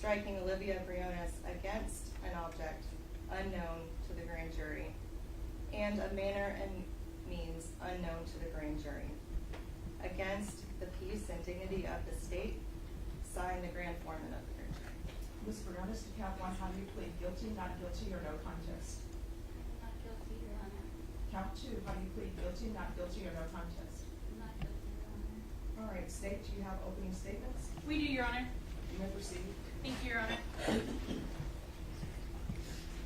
striking Olivia Briones against an object unknown to the grand jury, and a manner and means unknown to the grand jury. Against the peace and dignity of the state, signed the grand foreman of the grand jury. Ms. Briones, to count one, how do you plead? Guilty, not guilty, or no contest? Not guilty, Your Honor. Count two, how do you plead? Guilty, not guilty, or no contest? Not guilty, Your Honor. All right, State, do you have opening statements? We do, Your Honor. You may proceed. Thank you, Your Honor.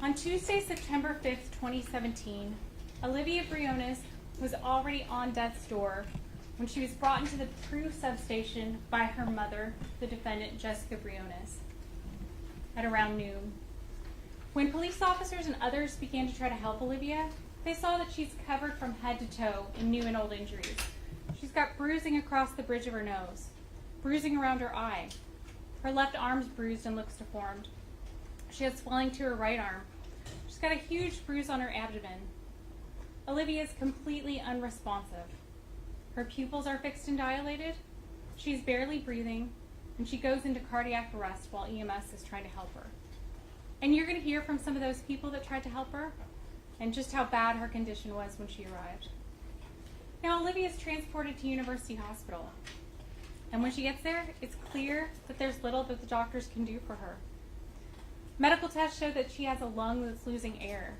On Tuesday, September 5th, 2017, Olivia Briones was already on death's door when she was brought into the Prue substation by her mother, the defendant, Jessica Briones, at around noon. When police officers and others began to try to help Olivia, they saw that she's covered from head to toe in new and old injuries. She's got bruising across the bridge of her nose, bruising around her eye. Her left arm's bruised and looks deformed. She has swelling to her right arm. She's got a huge bruise on her abdomen. Olivia is completely unresponsive. Her pupils are fixed and dilated. She's barely breathing, and she goes into cardiac arrest while EMS is trying to help her. And you're going to hear from some of those people that tried to help her and just how bad her condition was when she arrived. Now, Olivia is transported to University Hospital. And when she gets there, it's clear that there's little that the doctors can do for her. Medical tests show that she has a lung that's losing air.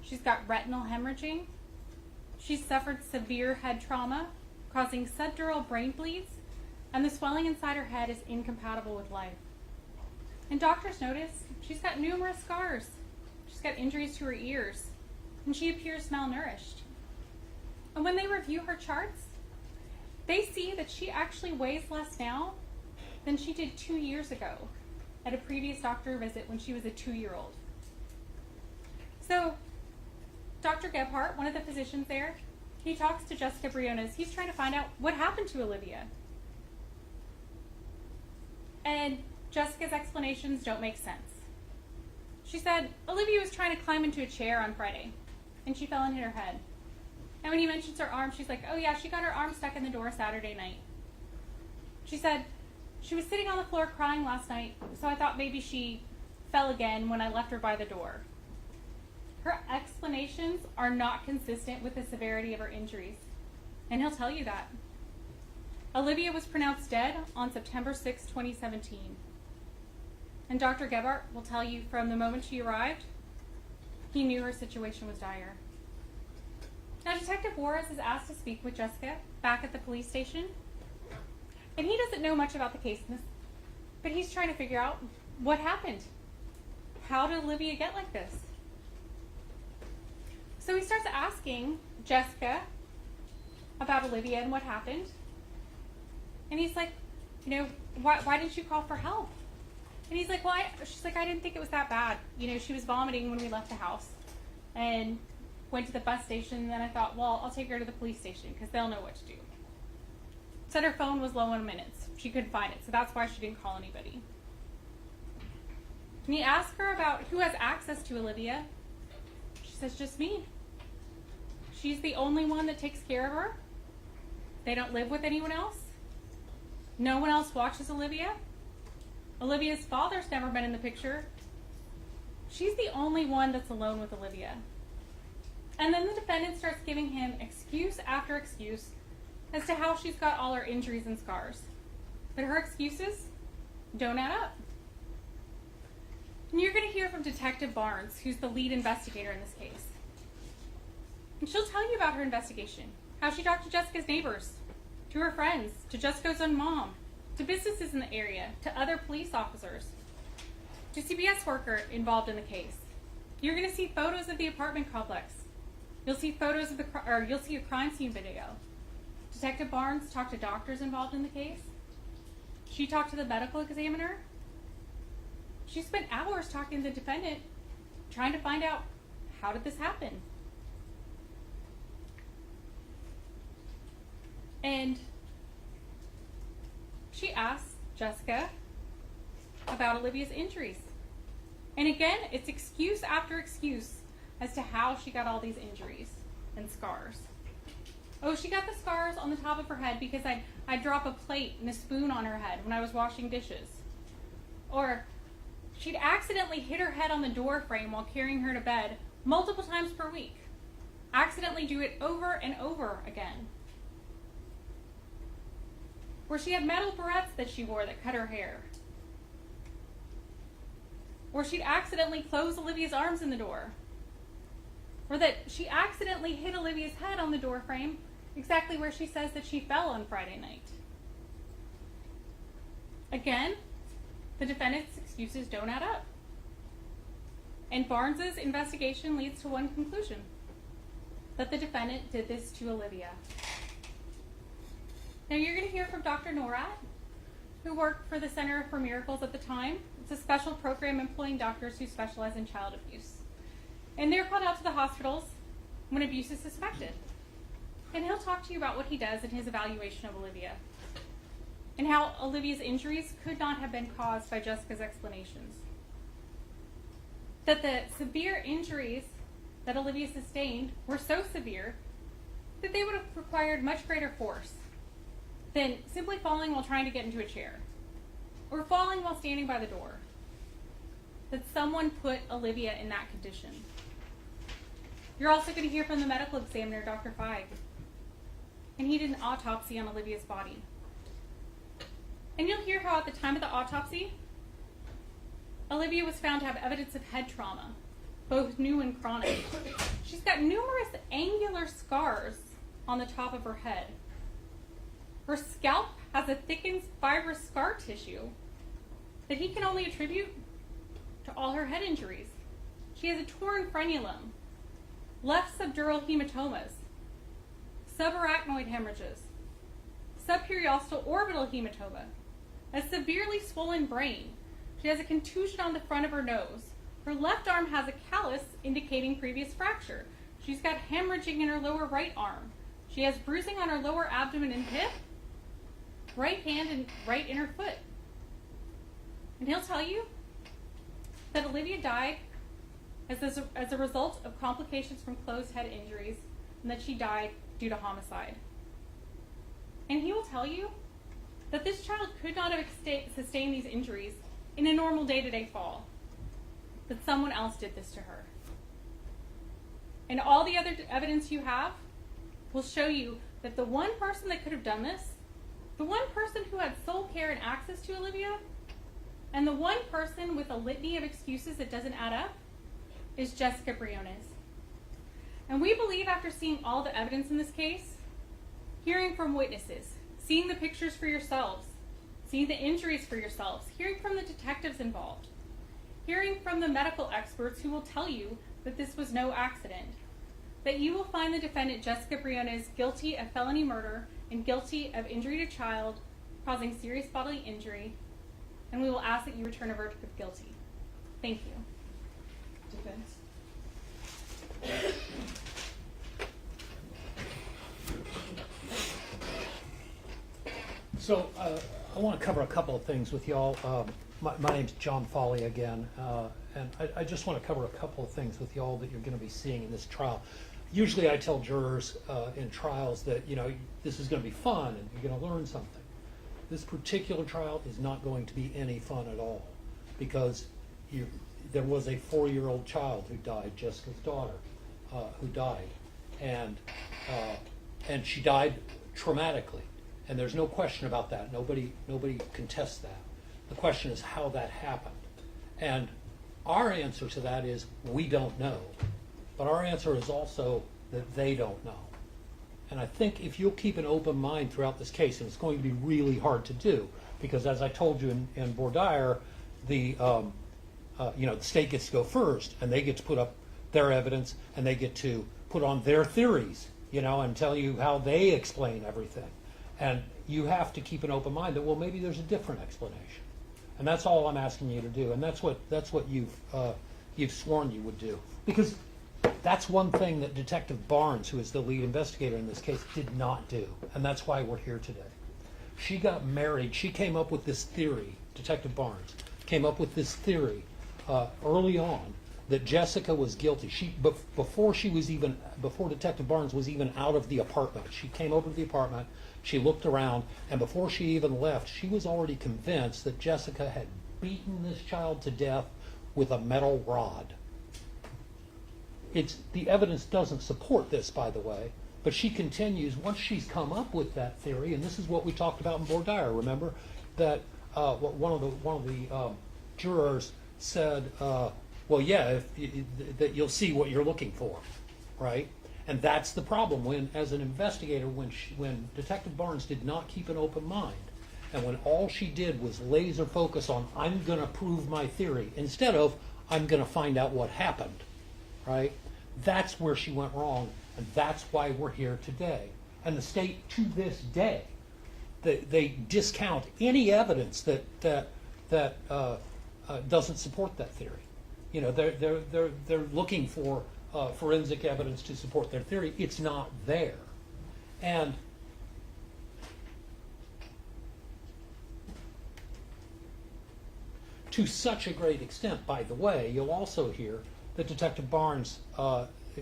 She's got retinal hemorrhaging. She's suffered severe head trauma, causing subdural brain bleeds, and the swelling inside her head is incompatible with life. And doctors notice she's got numerous scars. She's got injuries to her ears, and she appears malnourished. And when they review her charts, they see that she actually weighs less now than she did 2 years ago at a previous doctor visit when she was a 2-year-old. So, Dr. Gebhardt, one of the physicians there, he talks to Jessica Briones. He's trying to find out what happened to Olivia. And Jessica's explanations don't make sense. She said Olivia was trying to climb into a chair on Friday, and she fell and hit her head. And when he mentions her arm, she's like, oh yeah, she got her arm stuck in the door Saturday night. She said, she was sitting on the floor crying last night, so I thought maybe she fell again when I left her by the door. Her explanations are not consistent with the severity of her injuries, and he'll tell you that. Olivia was pronounced dead on September 6, 2017. And Dr. Gebhardt will tell you from the moment she arrived, he knew her situation was dire. Now, Detective Juarez is asked to speak with Jessica back at the police station, and he doesn't know much about the case, but he's trying to figure out what happened. How did Olivia get like this? So he starts asking Jessica about Olivia and what happened. And he's like, why didn't you call for help? And he's like, she's like, I didn't think it was that bad. She was vomiting when we left the house and went to the bus station. And then I thought, well, I'll take her to the police station because they'll know what to do. Said her phone was low on minutes. She couldn't find it, so that's why she didn't call anybody. And he asked her about who has access to Olivia. She says, just me. She's the only one that takes care of her. They don't live with anyone else. No one else watches Olivia. Olivia's father's never been in the picture. She's the only one that's alone with Olivia. And then the defendant starts giving him excuse after excuse as to how she's got all her injuries and scars. But her excuses don't add up. And you're going to hear from Detective Barnes, who's the lead investigator in this case. And she'll tell you about her investigation, how she talked to Jessica's neighbors, to her friends, to Jessica's own mom, to businesses in the area, to other police officers, to CPS worker involved in the case. You're going to see photos of the apartment complex. You'll see photos of you'll see a crime scene video. Detective Barnes talked to doctors involved in the case. She talked to the medical examiner. She spent hours talking to the defendant, trying to find out, how did this happen? And she asked Jessica about Olivia's injuries. And again, it's excuse after excuse as to how she got all these injuries and scars. Oh, she got the scars on the top of her head because I'd drop a plate and a spoon on her head when I was washing dishes. or she'd accidentally hit her head on the door frame while carrying her to bed multiple times per week. Accidentally do it over and over again. Or she had metal barrettes that she wore that cut her hair. Or she'd accidentally close Olivia's arms in the door. Or that she accidentally hit Olivia's head on the door frame exactly where she says that she fell on Friday night. Again, the defendant's excuses don't add up. And Barnes's investigation leads to one conclusion: that the defendant did this to Olivia. Now you're going to hear from Dr. Norat, who worked for the Center for Miracles at the time. It's a special program employing doctors who specialize in child abuse. And they're called out to the hospitals when abuse is suspected. And he'll talk to you about what he does in his evaluation of Olivia, and how Olivia's injuries could not have been caused by Jessica's explanations. That the severe injuries that Olivia sustained were so severe that they would have required much greater force than simply falling while trying to get into a chair, or falling while standing by the door. That someone put Olivia in that condition. You're also going to hear from the medical examiner, Dr. Feig, and he did an autopsy on Olivia's body. And you'll hear how at the time of the autopsy, Olivia was found to have evidence of head trauma, both new and chronic. She's got numerous angular scars on the top of her head. Her scalp has a thickened fibrous scar tissue that he can only attribute to all her head injuries. She has a torn frenulum, left subdural hematomas, subarachnoid hemorrhages, subperiostal orbital hematoma, a severely swollen brain. She has a contusion on the front of her nose. Her left arm has a callus indicating previous fracture. She's got hemorrhaging in her lower right arm. She has bruising on her lower abdomen and hip, right hand and right inner foot. And he'll tell you that Olivia died as a result of complications from closed head injuries, and that she died due to homicide. And he will tell you that this child could not have sustained these injuries in a normal day-to-day fall. That someone else did this to her. And all the other evidence you have will show you that the one person that could have done this, the one person who had sole care and access to Olivia, and the one person with a litany of excuses that doesn't add up, is Jessica Briones. And we believe, after seeing all the evidence in this case, hearing from witnesses, seeing the pictures for yourselves, seeing the injuries for yourselves, hearing from the detectives involved, hearing from the medical experts who will tell you that this was no accident, that you will find the defendant, Jessica Briones, guilty of felony murder and guilty of injury to child causing serious bodily injury, and we will ask that you return a verdict of guilty. Thank you. Defense. So I want to cover a couple of things with y'all. My name's John Foley again, and I just want to cover a couple of things with y'all that you're going to be seeing in this trial. Usually I tell jurors in trials that, you know, this is going to be fun and you're going to learn something. This particular trial is not going to be any fun at all, because there was a 4-year-old child who died, Jessica's daughter, who died, and she died traumatically, and there's no question about that. Nobody contests that. The question is how that happened, and our answer to that is we don't know, but our answer is also that they don't know. And I think if you'll keep an open mind throughout this case, and it's going to be really hard to do, because as I told you in Bordier, the state gets to go first, and they get to put up their evidence, and they get to put on their theories, and tell you how they explain everything. And you have to keep an open mind that, well, maybe there's a different explanation. And that's all I'm asking you to do, and that's what you've sworn you would do. Because that's one thing that Detective Barnes, who is the lead investigator in this case, did not do, and that's why we're here today. She got married. She came up with this theory, Detective Barnes came up with this theory early on that Jessica was guilty. Before Detective Barnes was even out of the apartment, she came over to the apartment, she looked around, and before she even left, she was already convinced that Jessica had beaten this child to death with a metal rod. The evidence doesn't support this, by the way, but she continues, once she's come up with that theory, and this is what we talked about in Bordier, remember, that one of the jurors said, well, yeah, that you'll see what you're looking for, right? And that's the problem when, as an investigator, when Detective Barnes did not keep an open mind, and when all she did was laser focus on, I'm going to prove my theory, instead of, I'm going to find out what happened, right? That's where she went wrong, and that's why we're here today. And the state, to this day, they discount any evidence that doesn't support that theory. You know, they're looking for forensic evidence to support their theory. It's not there, and to such a great extent, by the way, you'll also hear that Detective Barnes,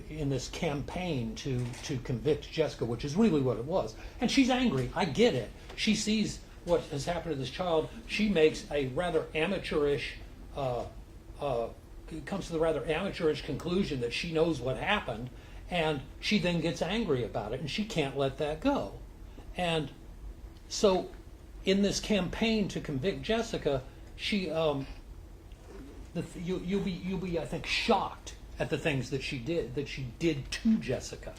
in this campaign to convict Jessica, which is really what it was, and she's angry. I get it. She sees what has happened to this child. She makes a rather amateurish, comes to the rather amateurish conclusion that she knows what happened, and she then gets angry about it, and she can't let that go. And so, in this campaign to convict Jessica, she, you'll be, I think, shocked at the things that she did to Jessica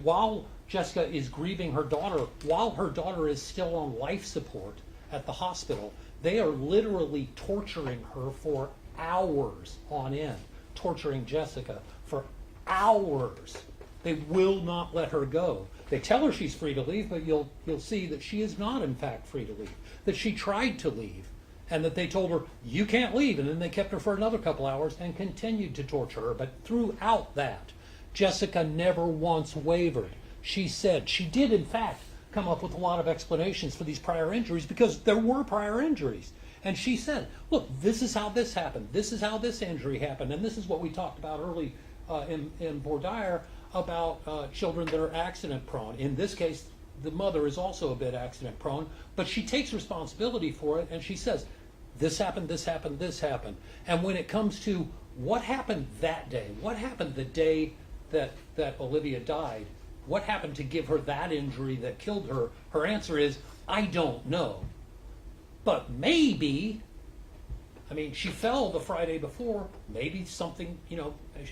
while Jessica is grieving her daughter, while her daughter is still on life support at the hospital. They are literally torturing her for hours on end, torturing Jessica for hours. They will not let her go. They tell her she's free to leave, but you'll see that she is not in fact free to leave, that she tried to leave, and that they told her, you can't leave, and then they kept her for another couple hours and continued to torture her. But throughout that, Jessica never once wavered. She said, she did in fact come up with a lot of explanations for these prior injuries, because there were prior injuries. And she said, look, this is how this happened, this is how this injury happened, and this is what we talked about early in Bordier about children that are accident prone. In this case, the mother is also a bit accident prone, but she takes responsibility for it, and she says, this happened, this happened, this happened. And when it comes to what happened that day, what happened the day that Olivia died, what happened to give her that injury that killed her, her answer is, I don't know. But maybe, I mean, she fell the Friday before, maybe something,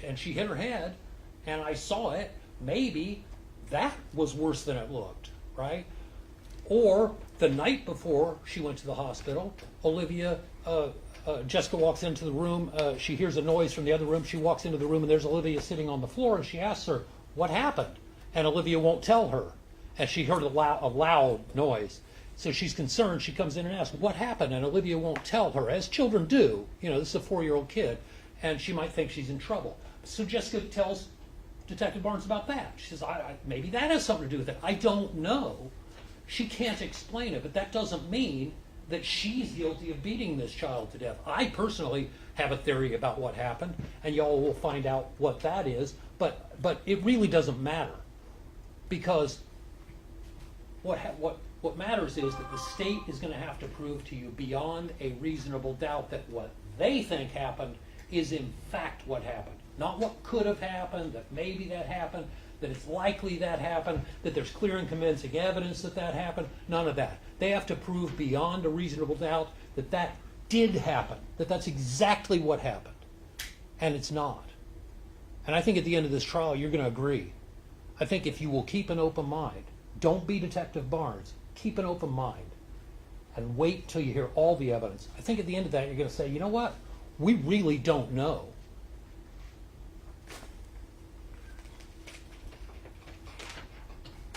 and she hit her head, and I saw it, maybe that was worse than it looked, right? Or the night before she went to the hospital, Jessica walks into the room, she hears a noise from the other room, she walks into the room and there's Olivia sitting on the floor, and she asks her, what happened? And Olivia won't tell her, and she heard a loud noise. So she's concerned, she comes in and asks, what happened? And Olivia won't tell her, as children do. This is a 4-year-old kid, and she might think she's in trouble. So Jessica tells Detective Barnes about that. She says, maybe that has something to do with it. I don't know. She can't explain it, but that doesn't mean that she's guilty of beating this child to death. I personally have a theory about what happened, and y'all will find out what that is, but it really doesn't matter, because what matters is that the state is going to have to prove to you beyond a reasonable doubt that what they think happened is in fact what happened. Not what could have happened, that maybe that happened, that it's likely that happened, that there's clear and convincing evidence that that happened. None of that. They have to prove beyond a reasonable doubt that that did happen, that that's exactly what happened. And it's not. And I think at the end of this trial, you're going to agree. I think if you will keep an open mind, don't be Detective Barnes, keep an open mind, and wait till you hear all the evidence. I think at the end of that, you're going to say, you know what? We really don't know.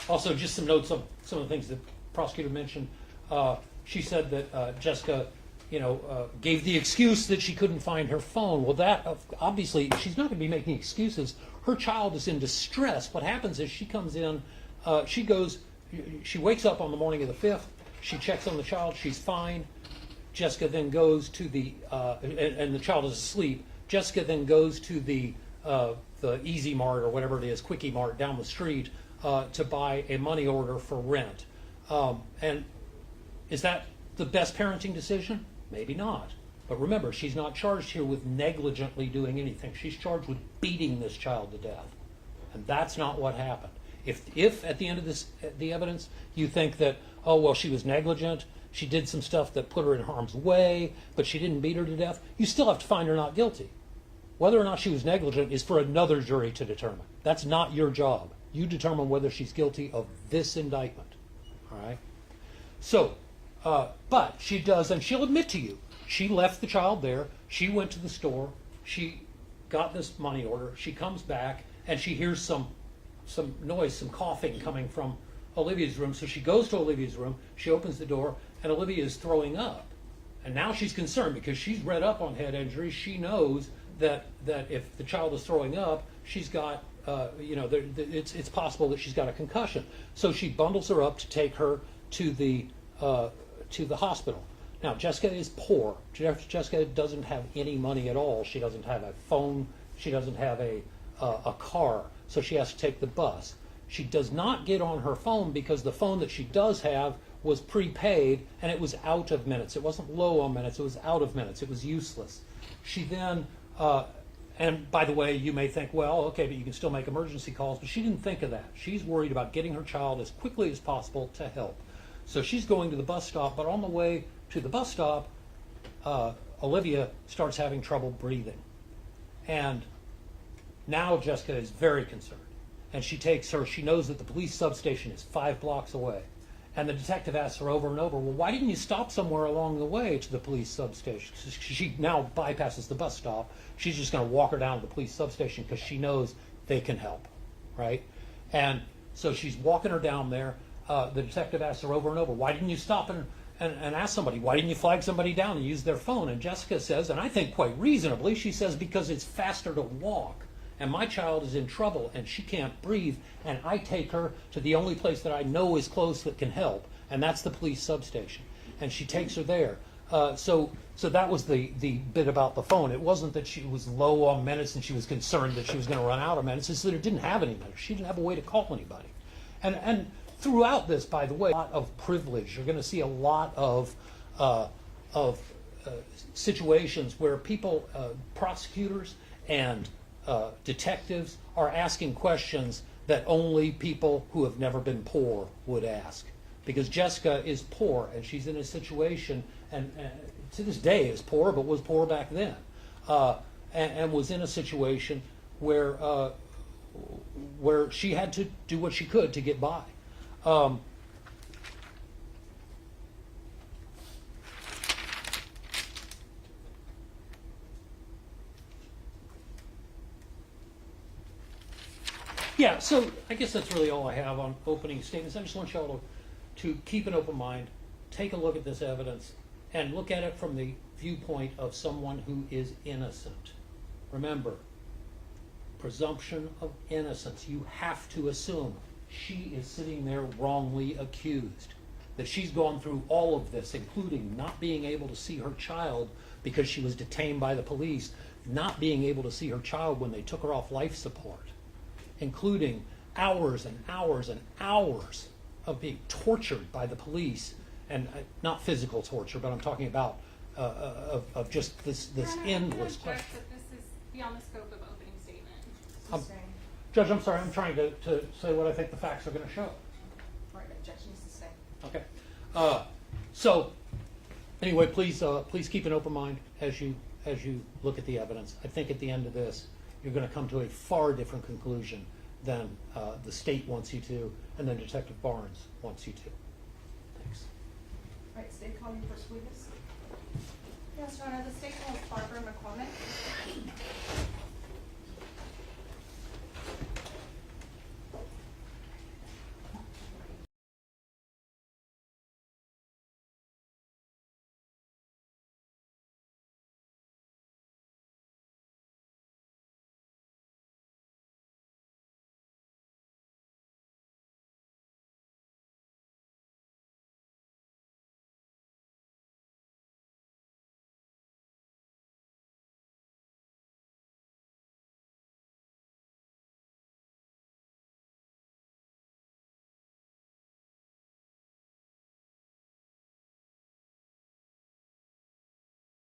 Also, just some notes on some of the things that the prosecutor mentioned. She said that Jessica, gave the excuse that she couldn't find her phone. Well, that obviously she's not going to be making excuses. Her child is in distress. What happens is she comes in, she wakes up on the morning of the 5th. She checks on the child. She's fine. Jessica then goes to and the child is asleep. Jessica then goes to the Easy Mart or whatever it is, Quickie Mart down the street, to buy a money order for rent. And is that the best parenting decision? Maybe not. But remember, she's not charged here with negligently doing anything. She's charged with beating this child to death. And that's not what happened. If at the end of the evidence, you think that, oh, well, she was negligent, she did some stuff that put her in harm's way, but she didn't beat her to death, you still have to find her not guilty. Whether or not she was negligent is for another jury to determine. That's not your job. You determine whether she's guilty of this indictment. All right? So, but she does, and she'll admit to you, she left the child there, she went to the store, she got this money order, she comes back, and she hears some noise, some coughing coming from Olivia's room. So she goes to Olivia's room, she opens the door, and Olivia is throwing up. And now she's concerned because she's read up on head injuries. She knows that if the child is throwing up, she's got, it's possible that she's got a concussion. So she bundles her up to take her to the hospital. Now, Jessica is poor. Jessica doesn't have any money at all. She doesn't have a phone. She doesn't have a car. So she has to take the bus. She does not get on her phone because the phone that she does have was prepaid and it was out of minutes. It wasn't low on minutes. It was out of minutes. It was useless. She then, and by the way, you may think, well, okay, but you can still make emergency calls. But she didn't think of that. She's worried about getting her child as quickly as possible to help. So she's going to the bus stop, but on the way to the bus stop, Olivia starts having trouble breathing. And now Jessica is very concerned. And she takes her, she knows that the police substation is 5 blocks away. And the detective asks her over and over, well, why didn't you stop somewhere along the way to the police substation? She now bypasses the bus stop. She's just going to walk her down to the police substation because she knows they can help, right? And so she's walking her down there. The detective asks her over and over, why didn't you stop and ask somebody? Why didn't you flag somebody down and use their phone? And Jessica says, and I think quite reasonably, she says, because it's faster to walk. And my child is in trouble and she can't breathe, and I take her to the only place that I know is close that can help, and that's the police substation. And she takes her there. So that was the bit about the phone. It wasn't that she was low on minutes and she was concerned that she was going to run out of minutes. It's that it didn't have any minutes. She didn't have a way to call anybody. And throughout this, by the way, a lot of privilege. You're going to see a lot of situations where people, prosecutors and detectives are asking questions that only people who have never been poor would ask. Because Jessica is poor and she's in a situation, and to this day is poor, but was poor back then, and was in a situation where she had to do what she could to get by. Yeah, so I guess that's really all I have on opening statements. I just want y'all to keep an open mind, take a look at this evidence, and look at it from the viewpoint of someone who is innocent. Remember, presumption of innocence. You have to assume she is sitting there wrongly accused, that she's gone through all of this, including not being able to see her child because she was detained by the police, not being able to see her child when they took her off life support, including hours and hours and hours of being tortured by the police, and not physical torture, but I'm talking about of just this endless question. That this is beyond the scope of opening statement. Judge, I'm sorry, I'm trying to say what I think the facts are going to show. Right, but Judge needs to stay. Okay. So anyway, please keep an open mind as you look at the evidence. I think at the end of this, you're going to come to a far different conclusion than the state wants you to, and then Detective Barnes wants you to. Thanks. All right, state, call your first witness. Yes, Your Honor, the state calls Barbara McCormick.